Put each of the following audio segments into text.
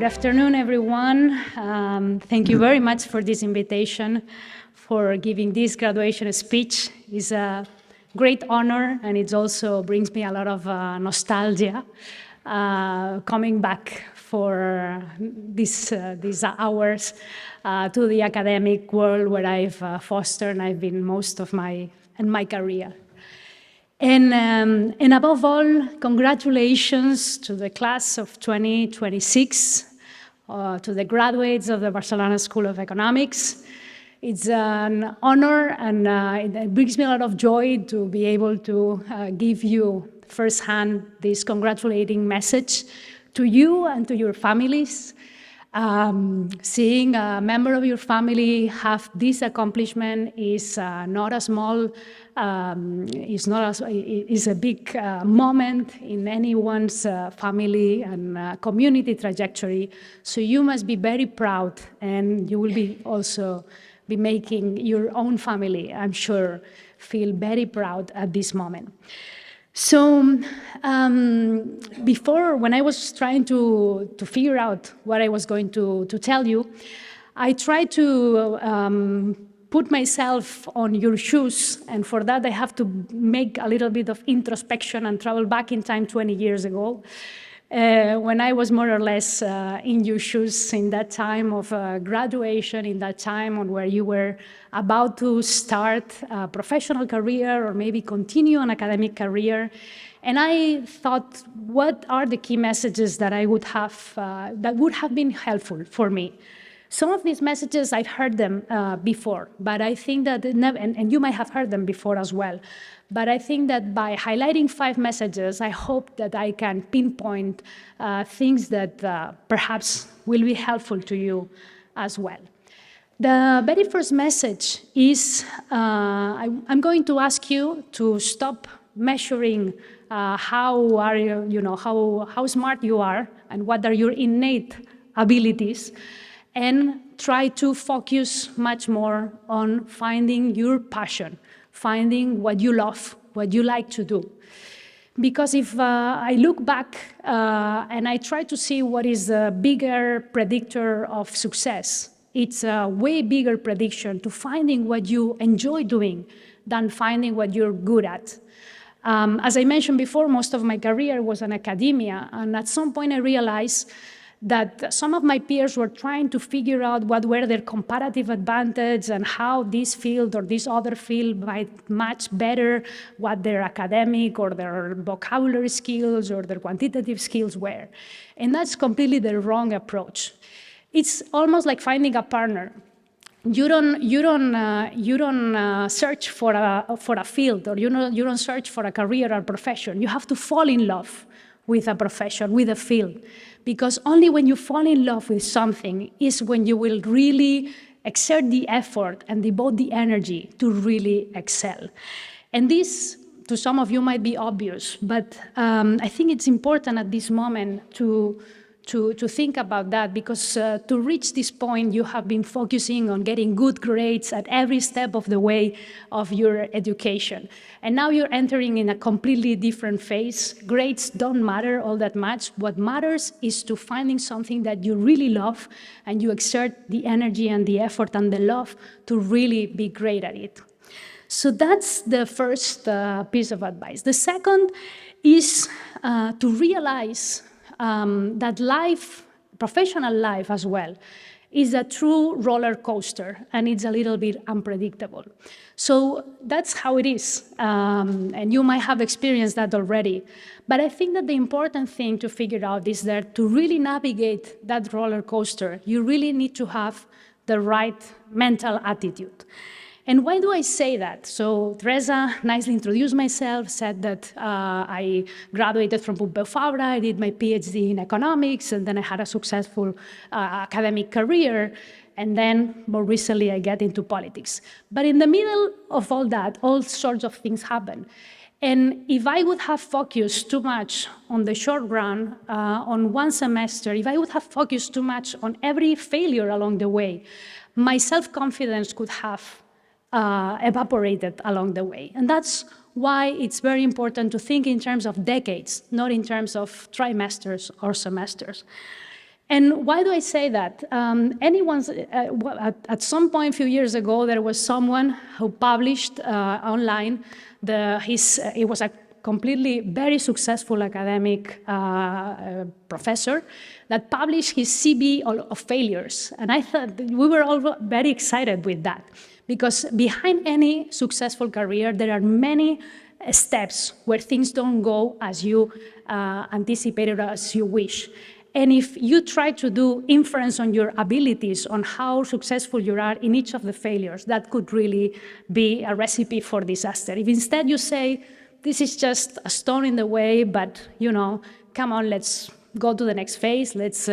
afternoon, everyone. Thank you very much for this invitation, for giving this graduation speech. It's a great honor, and it also brings me a lot of nostalgia coming back for these hours to the academic world where I've fostered and I've been most of my career. And above all, congratulations to the class of 2026, to the graduates of the Barcelona School of Economics. It's an honor, and it brings me a lot of joy to be able to give you firsthand this congratulating message to you and to your families. Seeing a member of your family have this accomplishment is not a small, is a big moment in anyone's family and community trajectory. So you must be very proud, and you will be also be making your own family, I'm sure, feel very proud at this moment. So before, when I was trying to figure out what I was going to tell you, I tried to put myself on your shoes, and for that I have to make a little bit of introspection and travel back in time 20 years ago, when I was more or less in your shoes in that time of graduation, in that time on where you were about to start a professional career or maybe continue an academic career. And I thought, what are the key messages that I would have, that would have been helpful for me? Some of these messages, I've heard them before, but I think that, and you might have heard them before as well, but I think that by highlighting 5 messages, I hope that I can pinpoint things that perhaps will be helpful to you as well. The very first message is, I'm going to ask you to stop measuring how are you know, how smart you are and what are your innate abilities, and try to focus much more on finding your passion, finding what you love, what you like to do. Because if I look back and I try to see what is the bigger predictor of success, it's a way bigger prediction to finding what you enjoy doing than finding what you're good at. As I mentioned before, most of my career was in academia, and at some point I realized that some of my peers were trying to figure out what were their comparative advantage and how this field or this other field might match better what their academic or their vocabulary skills or their quantitative skills were. And that's completely the wrong approach. It's almost like finding a partner. You don't search for a field, or you don't search for a career or profession. You have to fall in love with a profession, with a field. Because only when you fall in love with something is when you will really exert the effort and devote the energy to really excel. And this, to some of you, might be obvious, but I think it's important at this moment to think about that, because to reach this point, you have been focusing on getting good grades at every step of the way of your education. And now you're entering in a completely different phase. Grades don't matter all that much. What matters is to finding something that you really love, and you exert the energy and the effort and the love to really be great at it. So that's the first piece of advice. The second is to realize that life, professional life as well, is a true roller coaster, and it's a little bit unpredictable. So that's how it is, and you might have experienced that already. But I think that the important thing to figure out is that to really navigate that roller coaster, you really need to have the right mental attitude. And why do I say that? So Teresa nicely introduced myself, said that I graduated from Pompeu Fabra, I did my PhD in economics, and then I had a successful academic career, and then more recently I get into politics. But in the middle of all that, all sorts of things happen. And if I would have focused too much on the short run, on one semester, if I would have focused too much on every failure along the way, my self-confidence could have evaporated along the way. And that's why it's very important to think in terms of decades, not in terms of trimesters or semesters. And why do I say that? At some point a few years ago, there was someone who published online, it was a completely very successful academic professor that published his CV of failures. And I thought we were all very excited with that, because behind any successful career, there are many steps where things don't go as you anticipated, as you wish. And if you try to do inference on your abilities, on how successful you are in each of the failures, that could really be a recipe for disaster. If instead you say, this is just a stone in the way, but come on, let's go to the next phase, let's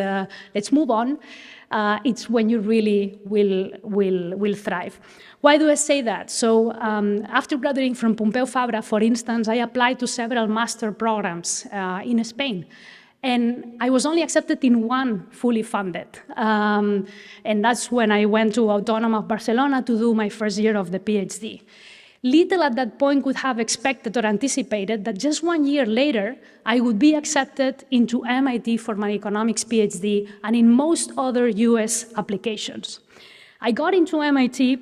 move on, it's when you really will thrive. Why do I say that? So after graduating from Pompeu Fabra, for instance, I applied to several master programs in Spain. And I was only accepted in one fully funded. And that's when I went to Autònoma of Barcelona to do my first year of the PhD. Little at that point could have expected or anticipated that just 1 year later, I would be accepted into MIT for my economics PhD and in most other US applications. I got into MIT,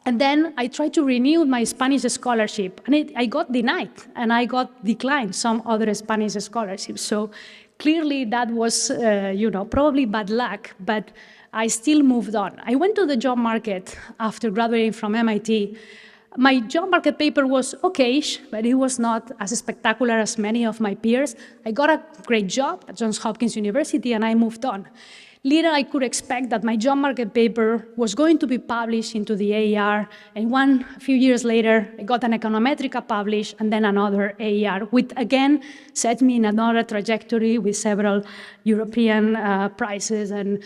and then I tried to renew my Spanish scholarship, and I got denied, and I got declined some other Spanish scholarships. So clearly that was, probably bad luck, but I still moved on. I went to the job market after graduating from MIT. My job market paper was okay-ish, but it was not as spectacular as many of my peers. I got a great job at Johns Hopkins University, and I moved on. Little I could expect that my job market paper was going to be published into the AER, and a few years later, I got an Econometrica published, and then another AER, which again set me in another trajectory with several European prizes and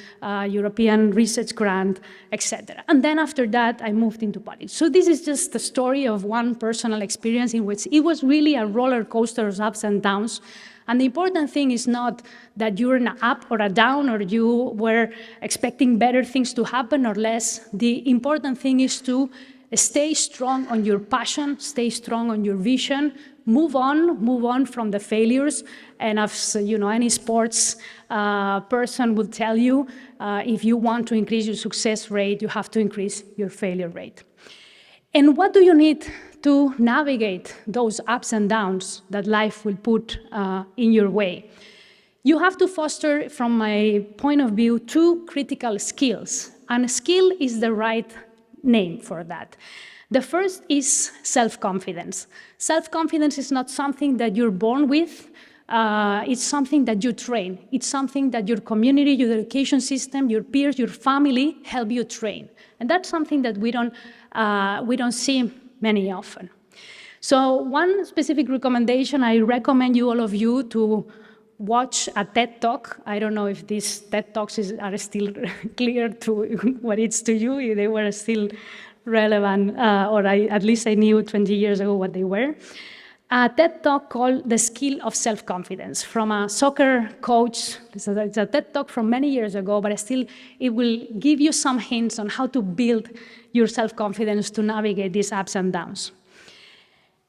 European research grant, etc. And then after that, I moved into politics. So this is just the story of one personal experience in which it was really a roller coaster of ups and downs. And the important thing is not that you're in an up or a down, or you were expecting better things to happen or less. The important thing is to stay strong on your passion, stay strong on your vision, move on from the failures. And as any sports person would tell you, if you want to increase your success rate, you have to increase your failure rate. And what do you need to navigate those ups and downs that life will put in your way? You have to foster, from my point of view, 2 critical skills. And a skill is the right name for that. The first is self-confidence. Self-confidence is not something that you're born with. It's something that you train. It's something that your community, your education system, your peers, your family help you train. And that's something that we don't see many often. So one specific recommendation, I recommend all of you to watch a TED Talk. I don't know if these TED Talks are still clear to what it's to you, if they were still relevant, or at least I knew 20 years ago what they were. A TED Talk called The Skill of Self-Confidence from a soccer coach. It's a TED Talk from many years ago, but still it will give you some hints on how to build your self-confidence to navigate these ups and downs.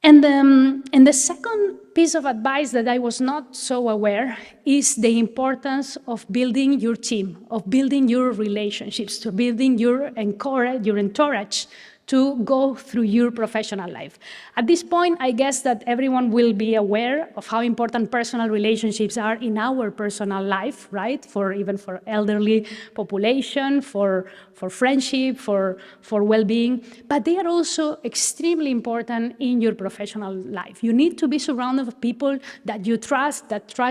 And the second piece of advice that I was not so aware is the importance of building your team, of building your relationships, to building your entourage to go through your professional life. At this point, I guess that everyone will be aware of how important personal relationships are in our personal life, right? Even for elderly population, for friendship, for well-being. But they are also extremely important in your professional life. You need to be surrounded with people that you trust,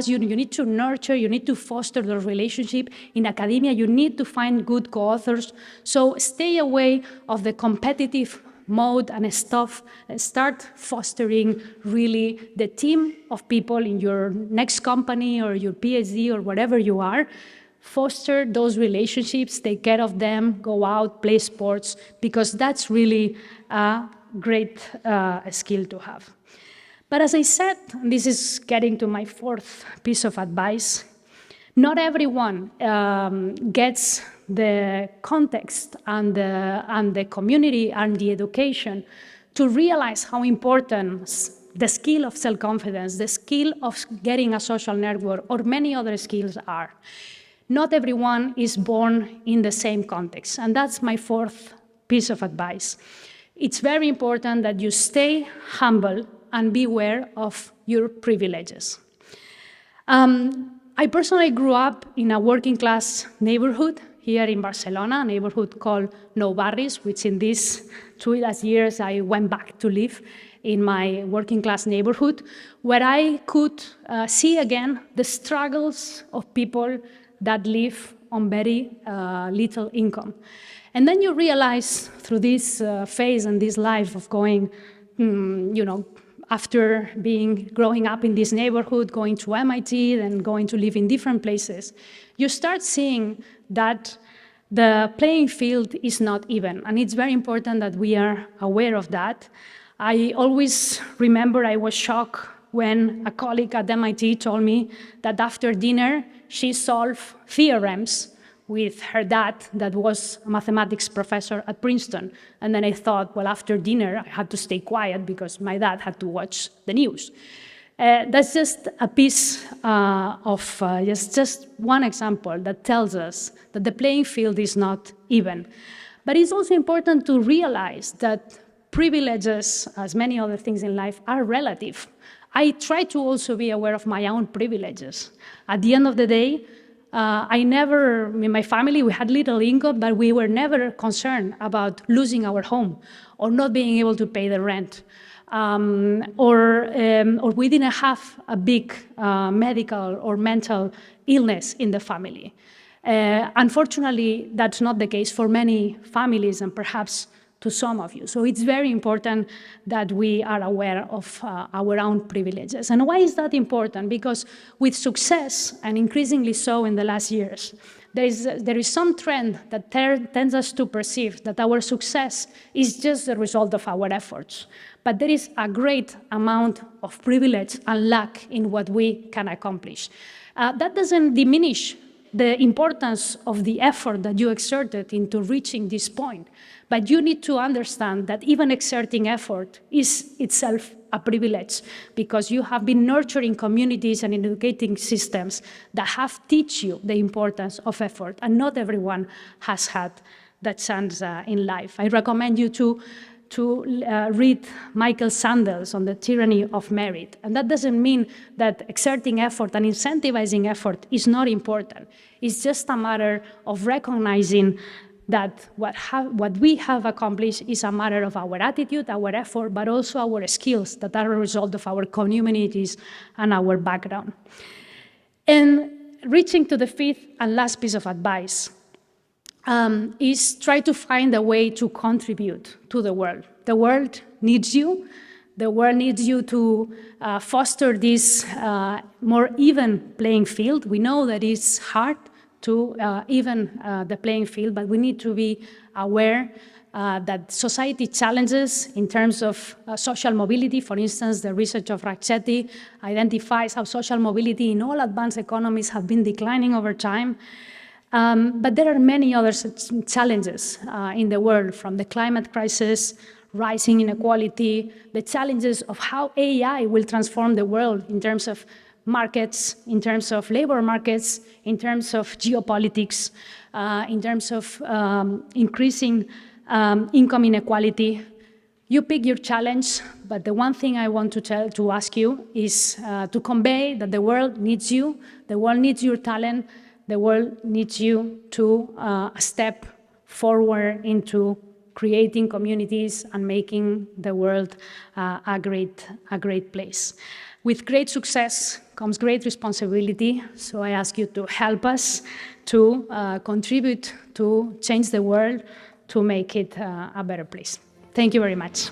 you. You need to nurture, you need to foster those relationships. In academia, you need to find good co-authors. So stay away of the competitive mode and start fostering really the team of people in your next company or your PhD or whatever you are. Foster those relationships, take care of them, go out, play sports, because that's really a great skill to have. But as I said, this is getting to my 4th piece of advice, not everyone gets the context and the community and the education to realize how important the skill of self-confidence, the skill of getting a social network, or many other skills are. Not everyone is born in the same context, and that's my fourth piece of advice. It's very important that you stay humble and be aware of your privileges. I personally grew up in a working class neighborhood here in Barcelona, a neighborhood called Nou Barris, which in these 2 last years I went back to live in my working class neighborhood, where I could see again the struggles of people that live on very little income. And then you realize through this phase and this life of going, after growing up in this neighborhood, going to MIT, then going to live in different places, you start seeing that the playing field is not even. And it's very important that we are aware of that. I always remember I was shocked when a colleague at MIT told me that after dinner, she solved theorems with her dad that was a mathematics professor at Princeton. And then I thought, well, after dinner, I had to stay quiet because my dad had to watch the news. That's just a piece of just one example that tells us that the playing field is not even. But it's also important to realize that privileges, as many other things in life, are relative. I try to also be aware of my own privileges. At the end of the day, in my family, we had little income, but we were never concerned about losing our home or not being able to pay the rent. Or we didn't have a big medical or mental illness in the family. Unfortunately, that's not the case for many families and perhaps to some of you. So it's very important that we are aware of our own privileges. And why is that important? Because with success, and increasingly so in the last years, there is some trend that tends us to perceive that our success is just the result of our efforts. But there is a great amount of privilege and luck in what we can accomplish. That doesn't diminish the importance of the effort that you exerted into reaching this point. But you need to understand that even exerting effort is itself a privilege because you have been nurturing communities and educating systems that have taught you the importance of effort, and not everyone has had that chance in life. I recommend you to read Michael Sandel's on the tyranny of merit. And that doesn't mean that exerting effort and incentivizing effort is not important. It's just a matter of recognizing that what we have accomplished is a matter of our attitude, our effort, but also our skills that are a result of our communities and our background. And reaching to the fifth and last piece of advice is try to find a way to contribute to the world. The world needs you. The world needs you to foster this more even playing field. We know that it's hard to even the playing field, but we need to be aware that society challenges in terms of social mobility. For instance, the research of Racchetti identifies how social mobility in all advanced economies have been declining over time. But there are many other challenges in the world, from the climate crisis, rising inequality, the challenges of how AI will transform the world in terms of markets, in terms of labor markets, in terms of geopolitics, in terms of increasing income inequality. You pick your challenge, but the one thing I want to ask you is to convey that the world needs you, the world needs your talent, the world needs you to step forward into creating communities and making the world a great place. With great success comes great responsibility, so I ask you to help us to contribute to change the world, to make it a better place. Thank you very much.